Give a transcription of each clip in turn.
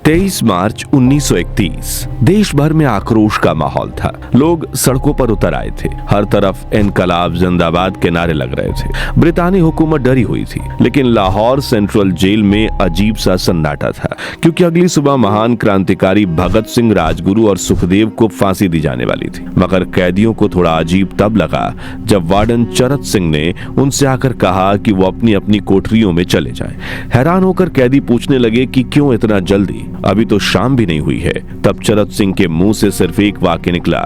23 मार्च 1931 देश भर में आक्रोश का माहौल था। लोग सड़कों पर उतर आए थे। हर तरफ इनकलाब जिंदाबाद के नारे लग रहे थे। ब्रितानी हुकूमत डरी हुई थी, लेकिन लाहौर सेंट्रल जेल में अजीब सा सन्नाटा था, क्योंकि अगली सुबह महान क्रांतिकारी भगत सिंह, राजगुरु और सुखदेव को फांसी दी जाने वाली थी। मगर कैदियों को थोड़ा अजीब तब लगा जब वार्डन चरत सिंह ने उनसे आकर कहा कि वो अपनी अपनी कोठरियों में चले जाएं। हैरान होकर कैदी पूछने लगे कि क्यों इतना जल्दी, अभी तो शाम भी नहीं हुई है। तब चरत सिंह के मुंह से सिर्फ एक वाक्य निकला,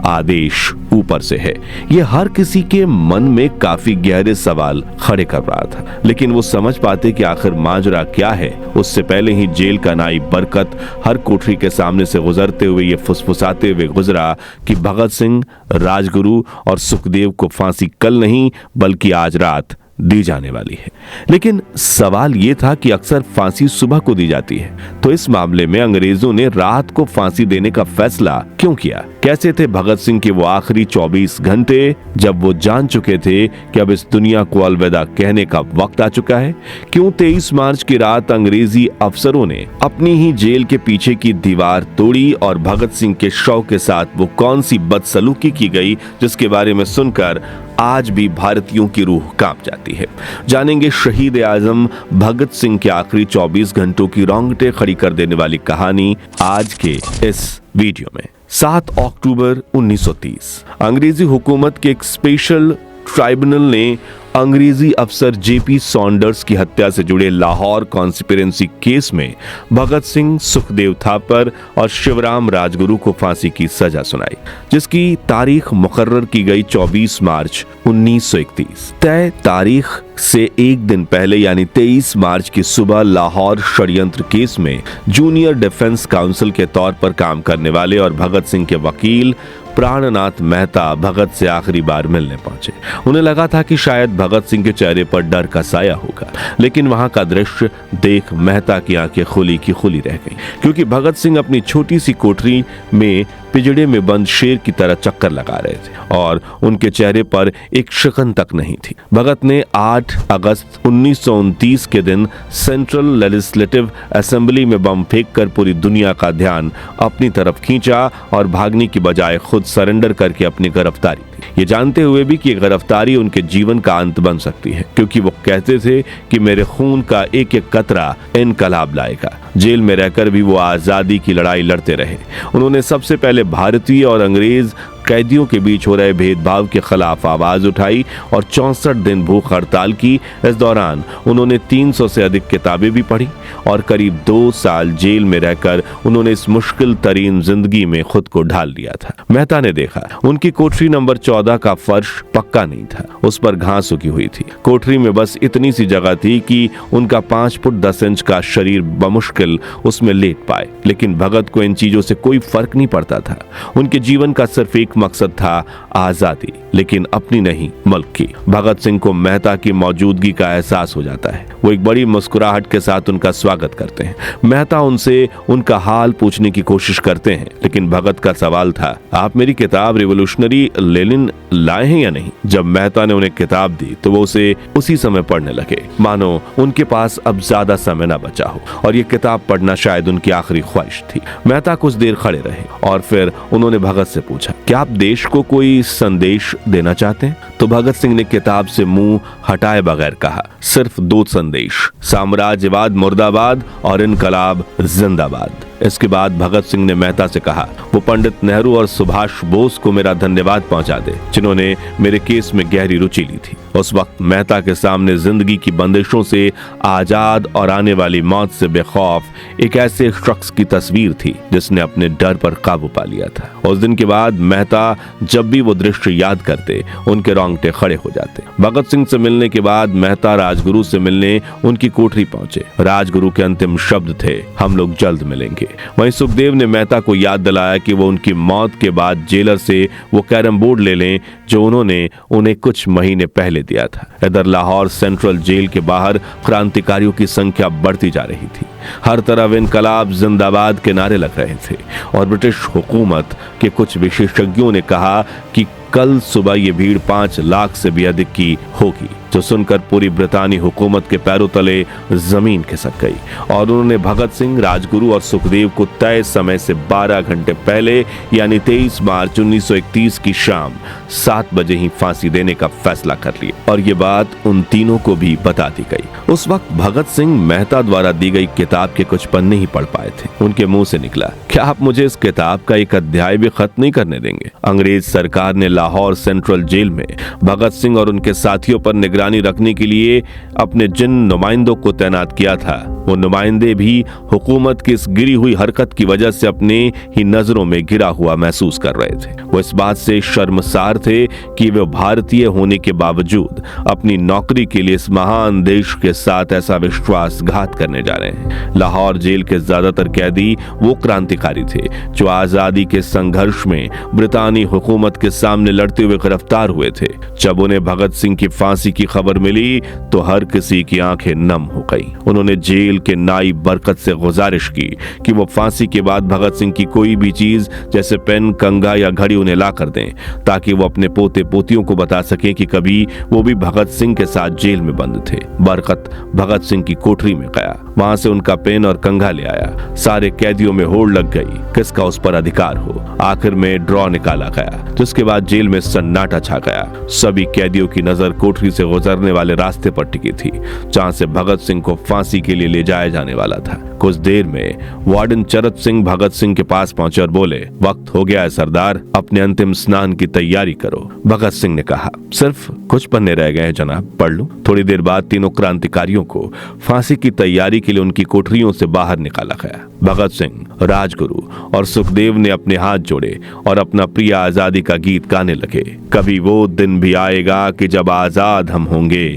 आदेश ऊपर से है। ये हर किसी के मन में काफी गहरे सवाल खड़े कर रहा था, लेकिन वो समझ पाते कि आखिर माजरा क्या है उससे पहले ही जेल का नाई बरकत हर कोठरी के सामने से गुजरते हुए ये फुसफुसाते हुए गुजरा कि भगत सिंह, राजगुरु और सुखदेव को फांसी कल नहीं बल्कि आज रात दी जाने वाली है। लेकिन सवाल यह था कि अक्सर फांसी सुबह को दी जाती है, तो इस मामले में अंग्रेजों ने रात को फांसी देने का फैसला क्यों किया? कैसे थे भगत सिंह के वो आखिरी 24 घंटे जब वो जान चुके थे कि अब इस दुनिया को अलविदा कहने का वक्त आ चुका है? क्यों 23 मार्च की रात अंग्रेजी अफसरों ने अपनी ही जेल के पीछे की दीवार तोड़ी और भगत सिंह के शव के साथ वो कौन सी बदसलूकी की गई जिसके बारे में सुनकर आज भी भारतीयों की रूह कांप जाती है। जानेंगे शहीद आजम भगत सिंह के आखिरी 24 घंटों की रोंगटे खड़ी कर देने वाली कहानी आज के इस वीडियो में। 7 अक्टूबर 1930 अंग्रेजी हुकूमत के एक स्पेशल ट्राइब्यूनल ने अंग्रेजी अफसर जेपी सॉन्डर्स की हत्या से जुड़े लाहौर कॉन्स्पिरेंसी केस में भगत सिंह, सुखदेव थापर और शिवराम राजगुरु को फांसी की सजा सुनाई, जिसकी तारीख मुकर्रर की गई 24 मार्च 1931। तय तारीख से एक दिन पहले यानी 23 मार्च की सुबह लाहौर षड्यंत्र केस में जूनियर डिफेंस काउंसिल के तौर पर काम करने वाले और भगत सिंह के वकील प्राणनाथ मेहता भगत से आखिरी बार मिलने पहुंचे। उन्हें लगा था कि शायद भगत सिंह के चेहरे पर डर का साया होगा, लेकिन वहां का दृश्य देख मेहता की आंखें खुली की खुली रह गईं, क्योंकि भगत सिंह अपनी छोटी सी कोठरी में पिंजड़े में बंद शेर की तरह चक्कर लगा रहे थे और उनके चेहरे पर एक शिकन तक नहीं थी। भगत ने 8 अगस्त 1929 के दिन सेंट्रल लेजिस्लेटिव असेंबली में बम फेंककर पूरी दुनिया का ध्यान अपनी तरफ खींचा और भागने की बजाय खुद सरेंडर करके अपनी गिरफ्तारी दी, ये जानते हुए भी कि गिरफ्तारी उनके जीवन का अंत बन सकती है, क्योंकि वो कहते थे कि मेरे खून का एक एक कतरा इनकलाब लाएगा। जेल में रहकर भी वो आजादी की लड़ाई लड़ते रहे। उन्होंने सबसे पहले भारतीय और अंग्रेज कैदियों के बीच हो रहे भेदभाव के खिलाफ आवाज उठाई और 64 दिन भूख हड़ताल की। इस दौरान उन्होंने 300 से अधिक किताबें भी पढ़ी और करीब 2 साल जेल में रहकर उन्होंने इस मुश्किल तरीन जिंदगी में खुद को ढाल दिया था। मेहता ने देखा उनकी कोठरी नंबर 14 का फर्श पक्का नहीं था, उस पर घास उगी हुई थी। कोठरी में बस इतनी सी जगह थी कि उनका 5 फुट 10 इंच का शरीर बमुश्किल उसमें लेट पाए, लेकिन भगत को इन चीजों से कोई फर्क नहीं पड़ता था। उनके जीवन का सिर्फ एक मकसद था, आजादी, लेकिन अपनी नहीं मुल्क की। भगत सिंह को मेहता की मौजूदगी का एहसास हो जाता है। वो एक बड़ी मुस्कुराहट के साथ उनका स्वागत करते हैं। मेहता उनसे उनका हाल पूछने की कोशिश करते हैं, लेकिन भगत का सवाल था, आप मेरी किताब रिवोल्यूशनरी लेनिन लाए हैं या नहीं? जब मेहता ने उन्हें किताब दी तो वो उसे उसी समय पढ़ने लगे, मानो उनके पास अब ज्यादा समय न बचा हो और ये किताब पढ़ना शायद उनकी आखिरी ख्वाहिश थी। मेहता कुछ देर खड़े रहे और फिर उन्होंने भगत से पूछा, क्या आप देश को कोई संदेश देना चाहते हैं? तो भगत सिंह ने किताब से मुंह हटाए बगैर कहा, सिर्फ 2 संदेश, साम्राज्यवाद मुर्दाबाद और इनकलाब जिंदाबाद। इसके बाद भगत सिंह ने मेहता से कहा, वो पंडित नेहरू और सुभाष बोस को मेरा धन्यवाद पहुंचा दे, जिन्होंने मेरे केस में गहरी रुचि ली थी। उस वक्त मेहता के सामने जिंदगी की बंदिशों से आजाद और आने वाली मौत से बेखौफ एक ऐसे शख्स की तस्वीर थी जिसने अपने डर पर काबू पा लिया था। उस दिन के बाद मेहता जब भी वो दृश्य याद करते उनके रोंगटे खड़े हो जाते। भगत सिंह से मिलने के बाद मेहता राजगुरु से मिलने उनकी कोठरी पहुंचे। राजगुरु के अंतिम शब्द थे, हम लोग जल्द मिलेंगे। वहीं सुखदेव ने मेहता को याद दिलाया कि वो उनकी मौत के बाद जेलर से वो कैरम बोर्ड ले लें जो उन्होंने उन्हें कुछ महीने पहले दिया था। इधर लाहौर सेंट्रल जेल के बाहर क्रांतिकारियों की संख्या बढ़ती जा रही थी। हर तरफ इनकलाब जिंदाबाद के नारे लग रहे थे और ब्रिटिश हुकूमत के कुछ विशेषज्ञों ने कहा कि कल सुबह ये भीड़ 5 लाख से भी अधिक की होगी। जो सुनकर पूरी ब्रितानी हुकूमत के पैरों तले जमीन खिसक गई और उन्होंने भगत सिंह, राजगुरु और सुखदेव को तय समय से 12 घंटे पहले यानी 23 मार्च 1931 की शाम 7 बजे ही फांसी देने का फैसला कर लिया और ये बात उन तीनों को भी बता दी गई। उस वक्त भगत सिंह मेहता द्वारा दी गई किताब के कुछ पन्ने ही पढ़ पाए थे। उनके मुंह से निकला, क्या आप मुझे इस किताब का एक अध्याय भी खत्म नहीं करने देंगे? अंग्रेज सरकार ने लाहौर सेंट्रल जेल में भगत सिंह और उनके साथियों पर निगरानी रखने के लिए अपने जिन नुमाइंदों को तैनात किया था, वो नुमाइंदे भी हुकूमत की इस गिरी हुई हरकत की वजह से अपने ही नजरों में गिरा हुआ महसूस कर रहे थे। वो इस बात से शर्मसार थे कि वे भारतीय होने के बावजूद अपनी नौकरी के लिए इस महान देश के साथ ऐसा विश्वासघात करने जा रहे हैं। लाहौर जेल के ज्यादातर कैदी वो क्रांतिकारी थे जो आजादी के संघर्ष में ब्रितानी हुकूमत के सामने लड़ते हुए गिरफ्तार हुए थे। जब उन्हें भगत सिंह की फांसी की खबर मिली तो हर किसी की आंखें नम हो गई। उन्होंने जेल के नाइब बरकत से गुजारिश की कि वो फांसी के बाद भगत सिंह की कोई भी चीज जैसे पेन, कंघा या घड़ी उन्हें ला कर दें ताकि वो अपने पोते पोतियों को बता सके कि कभी वो भी भगत सिंह के साथ जेल में बंद थे। बरकत भगत सिंह की कोठरी में गया, वहां से उनका पेन और कंघा ले आया। सारे कैदियों में होड़ लग गई, किसका उस पर अधिकार हो। आखिर में ड्रॉ निकाला गया, जिसके बाद जेल में सन्नाटा छा गया। सभी कैदियों की नजर कोठरी से गुजरने वाले रास्ते पर टिकी थी जहां से भगत सिंह को फांसी के लिए ले जाया जाने वाला था। कुछ देर में वार्डन चरत सिंह भगत सिंह के पास पहुंचे और बोले, वक्त हो गया है सरदार, अपने अंतिम स्नान की तैयारी करो। भगत सिंह ने कहा, सिर्फ कुछ पन्ने रह गए हैं जनाब, पढ़ लूं। थोड़ी देर बाद तीनों क्रांतिकारियों को फांसी की तैयारी के लिए उनकी कोठरियों से बाहर निकाला गया। भगत सिंह, राजगुरु और सुखदेव ने अपने हाथ जोड़े और अपना प्रिय आजादी का गीत गाने लगे। कभी वो दिन भी आएगा कि जब आजाद हम होंगे,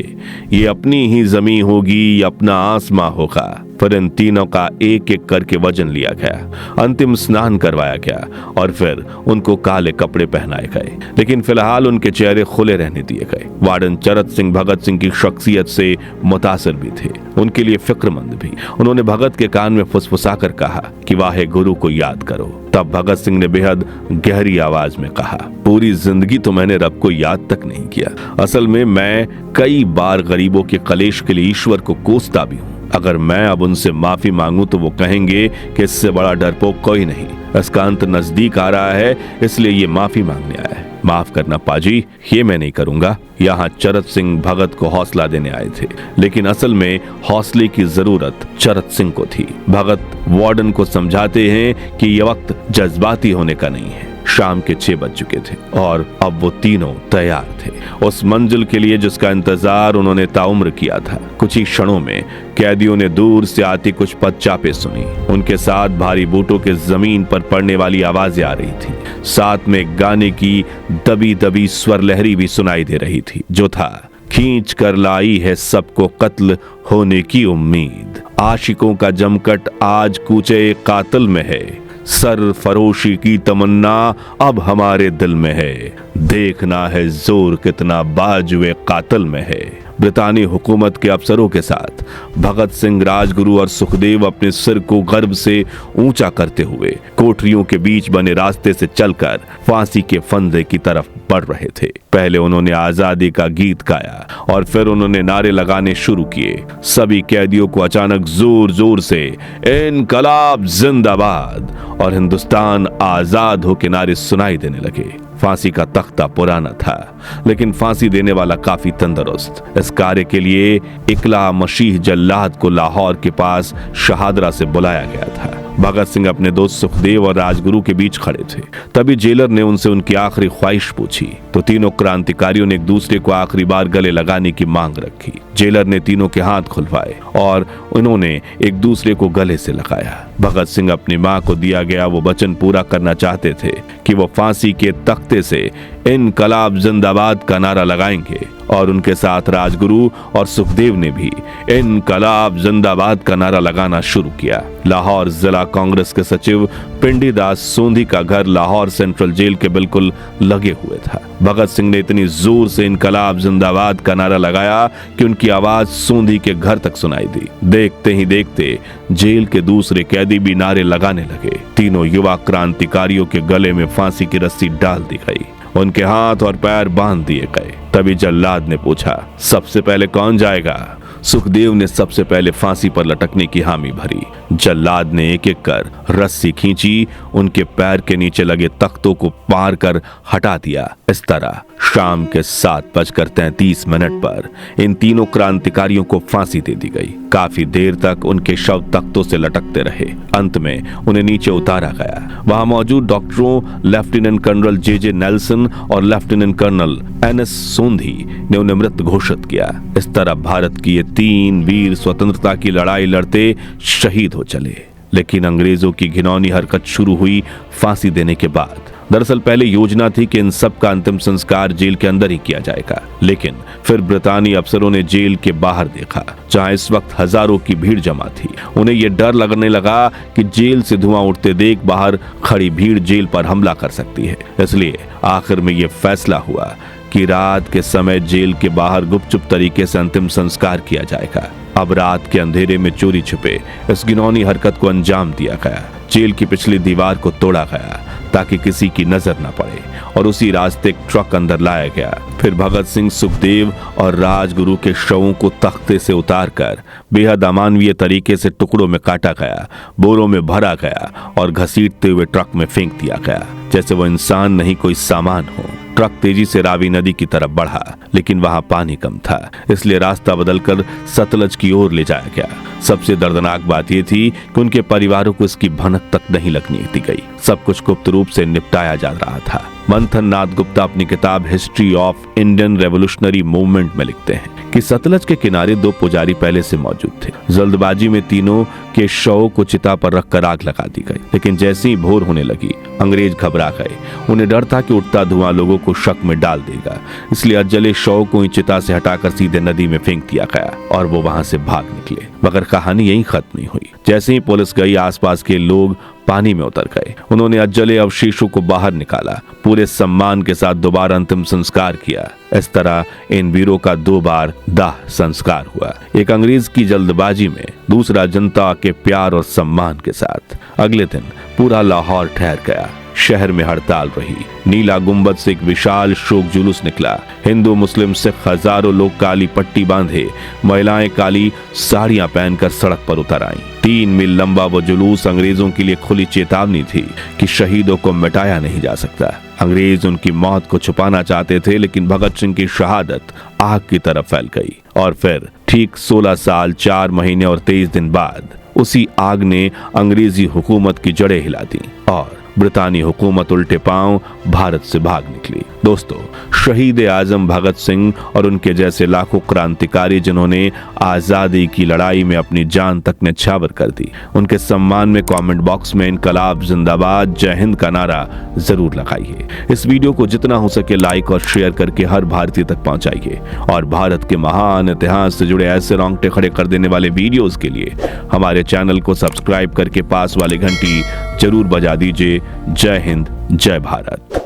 ये अपनी ही जमीन होगी, अपना आसमां होगा। फिर इन तीनों का एक एक करके वजन लिया गया, अंतिम स्नान करवाया गया और फिर उनको काले कपड़े पहनाए गए, लेकिन फिलहाल उनके चेहरे खुले रहने दिए गए। वार्डन चरत सिंह भगत सिंह की शख्सियत से मुतासिर भी थे, उनके लिए फिक्रमंद भी। उन्होंने भगत के कान में फुसफुसाकर कहा कि वाहे गुरु को याद करो। तब भगत सिंह ने बेहद गहरी आवाज में कहा, पूरी जिंदगी तो मैंने रब को याद तक नहीं किया। असल में मैं कई बार गरीबों के कलेश के लिए ईश्वर को कोसता भी हूँ। अगर मैं अब उनसे माफी मांगूं तो वो कहेंगे कि इससे बड़ा डरपोक कोई नहीं। इसका अंत नजदीक आ रहा है, इसलिए ये माफी मांगने आया है। माफ करना पाजी, ये मैं नहीं करूंगा। यहाँ चरत सिंह भगत को हौसला देने आए थे, लेकिन असल में हौसले की जरूरत चरत सिंह को थी। भगत वार्डन को समझाते हैं कि यह वक्त जज्बाती होने का नहीं है। शाम के 6 बज चुके थे और अब वो तीनों तैयार थे उस मंजिल के लिए जिसका इंतजार उन्होंने ताउम्र किया था। कुछ ही क्षणों में कैदियों ने दूर से आती कुछ पदचापें सुनी। उनके साथ भारी बूटों के जमीन पर पड़ने वाली आवाजें आ रही थी। साथ में गाने की दबी दबी स्वर लहरी भी सुनाई दे रही थी, जो था, खींच कर लाई है सबको कत्ल होने की उम्मीद। आशिकों का जमकट आज कूचे कातिल में है। सर फरोशी की तमन्ना अब हमारे दिल में है। देखना है जोर कितना बाजुए कातिल में है। ब्रितानी हुकूमत के अफसरों के साथ भगत सिंह, राजगुरु और सुखदेव अपने सिर को गर्व से ऊंचा करते हुए कोठरियों के बीच बने रास्ते से चलकर फांसी के फंदे की तरफ बढ़ रहे थे। पहले उन्होंने आजादी का गीत गाया और फिर उन्होंने नारे लगाने शुरू किए। सभी कैदियों को अचानक जोर जोर से इनकलाब जिंदाबाद और हिंदुस्तान आजाद हो के नारे सुनाई देने लगे। फांसी का तख्ता पुराना था, लेकिन फांसी देने वाला काफी तंदुरुस्त। इस कार्य के लिए इकला मशीह जल्लाद को लाहौर के पास शहादरा से बुलाया गया था। भगत सिंह अपने दोस्त सुखदेव और राजगुरु के बीच खड़े थे। तभी जेलर ने उनसे उनकी आखिरी ख्वाहिश पूछी तो तीनों क्रांतिकारियों ने एक दूसरे को आखिरी बार गले लगाने की मांग रखी। जेलर ने तीनों के हाथ खुलवाए और उन्होंने एक दूसरे को गले से लगाया। भगत सिंह अपनी मां को दिया गया वो वचन पूरा करना चाहते थे कि वो फांसी के तख्ते से इनकलाब जिंदाबाद का नारा लगाएंगे और उनके साथ राजगुरु और सुखदेव ने भी इनकलाब जिंदाबाद का नारा लगाना शुरू किया। लाहौर जिला कांग्रेस के सचिव पिंडी दास सोंधी का घर लाहौर सेंट्रल जेल के बिल्कुल लगे हुए था। भगत सिंह ने इतनी जोर से इनकलाब जिंदाबाद का नारा लगाया कि उनकी आवाज सोंधी के घर तक सुनाई दी। देखते ही देखते जेल के दूसरे कैदी भी नारे लगाने लगे। तीनों युवा क्रांतिकारियों के गले में फांसी की रस्सी डाल दी गई। उनके हाथ और पैर बांध दिए गए। तभी जल्लाद ने पूछा, सबसे पहले कौन जाएगा? सुखदेव ने सबसे पहले फांसी पर लटकने की हामी भरी। जल्लाद ने एक एक कर रस्सी खींची, उनके पैर के नीचे लगे तख्तों को पार कर हटा दिया। इस तरह शाम के 7:33 पर इन तीनों क्रांतिकारियों को फांसी दे दी गई। काफी देर तक उनके शव तख्तों से लटकते रहे। अंत में उन्हें नीचे उतारा गया। वहां मौजूद डॉक्टरों लेफ्टिनेंट कर्नल जे नेल्सन और लेफ्टिनेंट कर्नल NS सोंधी ने उन्हें मृत घोषित किया। इस तरह भारत की ये 3 वीर स्वतंत्रता की लड़ाई लड़ते शहीद हो चले। लेकिन अंग्रेजों की घिनौनी हरकत शुरू हुई फांसी देने के बाद। दरअसल पहले योजना थी कि इन सब का अंतिम संस्कार जेल के अंदर ही किया जाएगा, लेकिन फिर ब्रितानी अफसरों ने जेल के बाहर देखा, जहां इस वक्त हजारों की भीड़ जमा थी। उन्हें यह डर लगने लगा कि जेल से धुआं उठते देख बाहर खड़ी भीड़ जेल पर हमला कर सकती है। इसलिए आखिर में यह फैसला हुआ कि रात के समय जेल के बाहर गुपचुप तरीके से अंतिम संस्कार किया जाएगा। अब रात के अंधेरे में चोरी छुपे इस घिनौनी हरकत को अंजाम दिया गया। जेल की पिछली दीवार को तोड़ा गया ताकि किसी की नजर न पड़े और उसी रास्ते एक ट्रक अंदर लाया गया। फिर भगत सिंह, सुखदेव और राजगुरु के शवों को तख्ते से उतारकर बेहद अमानवीय तरीके से टुकड़ों में काटा गया, बोरों में भरा गया और घसीटते हुए ट्रक में फेंक दिया गया, जैसे वो इंसान नहीं कोई सामान हो। ट्रक तेजी से रावी नदी की तरफ बढ़ा, लेकिन वहां पानी कम था, इसलिए रास्ता बदलकर सतलज की ओर ले जाया गया। सबसे दर्दनाक बात यह थी कि उनके परिवारों को इसकी भनक तक नहीं लगने दी गई। सब कुछ गुप्त रूप से निपटाया जा रहा था। मंथन नाथ गुप्ता अपनी किताब history of Indian revolutionary movement में लिखते हैं कि सतलज के किनारे 2 पुजारी पहले से मौजूद थे। जल्दबाजी में तीनों के शव को चिता पर रखकर आग लगा दी गई, लेकिन जैसे ही भोर होने लगी अंग्रेज घबरा गए। उन्हें डर था कि उठता धुआं लोगों को शक में डाल देगा, इसलिए अजले शव को चिता से हटाकर सीधे नदी में फेंक दिया गया और वो वहां से भाग निकले। मगर कहानी यहीं खत्म नहीं हुई। जैसे ही पुलिस गई, आसपास के लोग पानी में उतर गए। उन्होंने अजले अवशेषों को बाहर निकाला, पूरे सम्मान के साथ दोबारा अंतिम संस्कार किया। इस तरह इन वीरों का 2 बार दाह संस्कार हुआ, एक अंग्रेज की जल्दबाजी में, दूसरा जनता के प्यार और सम्मान के साथ। अगले दिन पूरा लाहौर ठहर गया। शहर में हड़ताल रही। नीला गुंबद से एक विशाल शोक जुलूस निकला। हिंदू, मुस्लिम, सिख हजारों लोग काली पट्टी बांधे, महिलाएं काली साड़ियां पहनकर सड़क पर उतर आईं। 3 मील लंबा वो जुलूस अंग्रेजों के लिए खुली चेतावनी थी कि शहीदों को मिटाया नहीं जा सकता। अंग्रेज उनकी मौत को छुपाना चाहते थे, लेकिन भगत सिंह की शहादत आग की तरफ फैल गई। और फिर ठीक 16 साल 4 महीने और 23 दिन बाद उसी आग ने अंग्रेजी हुकूमत की जड़ें हिला दी और ब्रितानी हुकूमत उल्टे पांव भारत से भाग निकली। दोस्तों, शहीद आजम भगत सिंह और उनके जैसे लाखों क्रांतिकारी जिन्होंने आजादी की लड़ाई में अपनी जान तक न्यौछावर कर दी, उनके सम्मान में कमेंट बॉक्स में इनकलाब जिंदाबाद, जय हिंद का नारा जरूर लगाइए। इस वीडियो को जितना हो सके लाइक और शेयर करके हर भारतीय तक पहुंचाइए और भारत के महान इतिहास से जुड़े ऐसे रोंगटे खड़े कर देने वाले वीडियोस के लिए हमारे चैनल को सब्सक्राइब करके पास वाली घंटी जरूर बजा दीजिए। जय हिंद, जय भारत।